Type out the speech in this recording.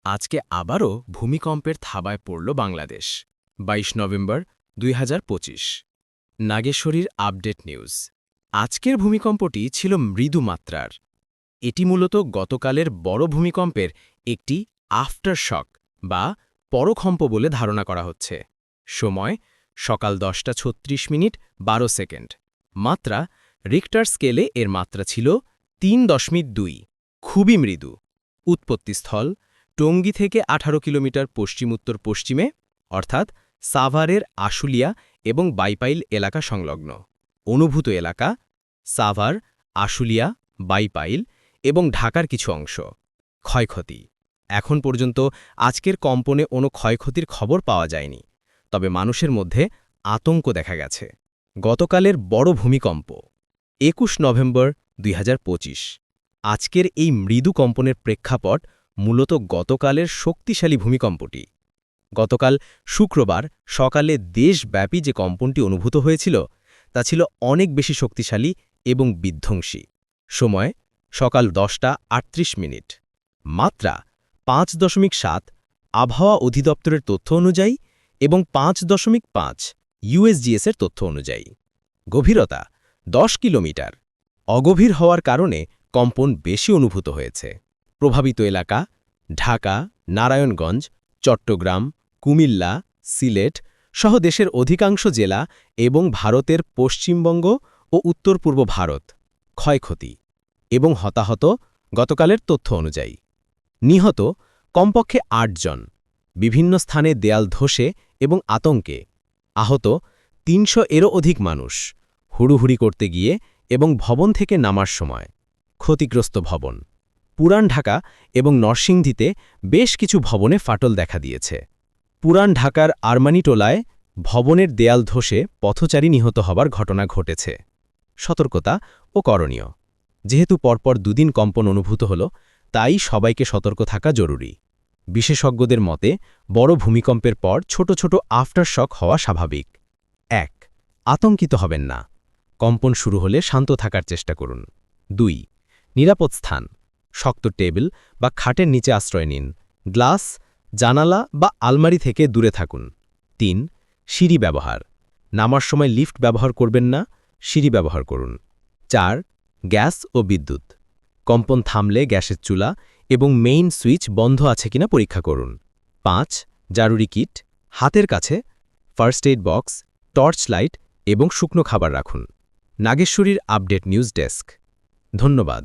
আজকে আবারও ভূমিকম্পের থাবায় পড়ল বাংলাদেশ ২২ নভেম্বর ২০২৫ নাগেশ্বরীর আপডেট নিউজ আজকের ভূমিকম্পটি ছিল মৃদু মাত্রার এটি মূলত গতকালের বড় ভূমিকম্পের একটি আফটার শক বা পরকম্প বলে ধারণা করা হচ্ছে সময় সকাল ১০:৩৬ ১২ সেকেন্ড মাত্রা রিক্টার স্কেলে এর মাত্রা ছিল ৩.২ খুবই মৃদু উৎপত্তিস্থল টঙ্গী থেকে ১৮ কিলোমিটার পশ্চিম-উত্তর পশ্চিমে অর্থাৎ সাভারের আশুলিয়া এবং বাইপাইল এলাকা সংলগ্ন অনুভূত এলাকা সাভার আশুলিয়া বাইপাইল এবং ঢাকার কিছু অংশ ক্ষয়ক্ষতি এখন পর্যন্ত আজকের কম্পনে কোনো ক্ষয়ক্ষতির খবর পাওয়া যায়নি তবে মানুষের মধ্যে আতঙ্ক দেখা গেছে গতকালের বড় ভূমিকম্প ২১ নভেম্বর ২০২৫ আজকের এই মৃদু কম্পনের প্রেক্ষাপট মূলত গতকালের শক্তিশালী ভূমিকম্পটি গতকাল শুক্রবার সকালে দেশব্যাপী যে কম্পনটি অনুভূত হয়েছিল তা ছিল অনেক বেশি শক্তিশালী এবং বিধ্বংসী সময় সকাল ১০:৩৮ মাত্রা ৫.৭ আবহাওয়া অধিদপ্তরের তথ্য অনুযায়ী এবং ৫.৫ ইউএসজিএসের তথ্য অনুযায়ী গভীরতা ১০ কিলোমিটার অগভীর হওয়ার কারণে কম্পন বেশি অনুভূত হয়েছে প্রভাবিত এলাকা ঢাকা নারায়ণগঞ্জ চট্টগ্রাম কুমিল্লা সিলেট সহ দেশের অধিকাংশ জেলা এবং ভারতের পশ্চিমবঙ্গ ও উত্তর পূর্ব ভারত ক্ষয়ক্ষতি এবং হতাহত গতকালের তথ্য অনুযায়ী নিহত কমপক্ষে ৮ জন বিভিন্ন স্থানে দেয়াল ধসে এবং আতঙ্কে আহত ৩০০-এরও অধিক মানুষ হুড়ুহুড়ি করতে গিয়ে এবং ভবন থেকে নামার সময় ক্ষতিগ্রস্ত ভবন পুরান ঢাকা এবং নরসিংদীতে বেশ কিছু ভবনে ফাটল দেখা দিয়েছে পুরান ঢাকার আরমানিটোলায় ভবনের দেয়াল ধসে পথচারী নিহত হবার ঘটনা ঘটেছে সতর্কতা ও করণীয় যেহেতু পরপর দুদিন কম্পন অনুভূত হল তাই সবাইকে সতর্ক থাকা জরুরি বিশেষজ্ঞদের মতে বড় ভূমিকম্পের পর ছোট ছোট আফটার শক হওয়া স্বাভাবিক ১ আতঙ্কিত হবেন না কম্পন শুরু হলে শান্ত থাকার চেষ্টা করুন ২ নিরাপদ স্থান শক্ত টেবিল বা খাটের নিচে আশ্রয় নিন গ্লাস জানালা বা আলমারি থেকে দূরে থাকুন ৩ সিঁড়ি ব্যবহার নামার সময় লিফট ব্যবহার করবেন না সিঁড়ি ব্যবহার করুন ৪ গ্যাস ও বিদ্যুৎ কম্পন থামলে গ্যাসের চুলা এবং মেইন সুইচ বন্ধ আছে কিনা পরীক্ষা করুন ৫ জরুরি কিট হাতের কাছে first aid box torch light এবং শুকনো খাবার রাখুন নাগেশ্বরীর আপডেট নিউজ ডেস্ক ধন্যবাদ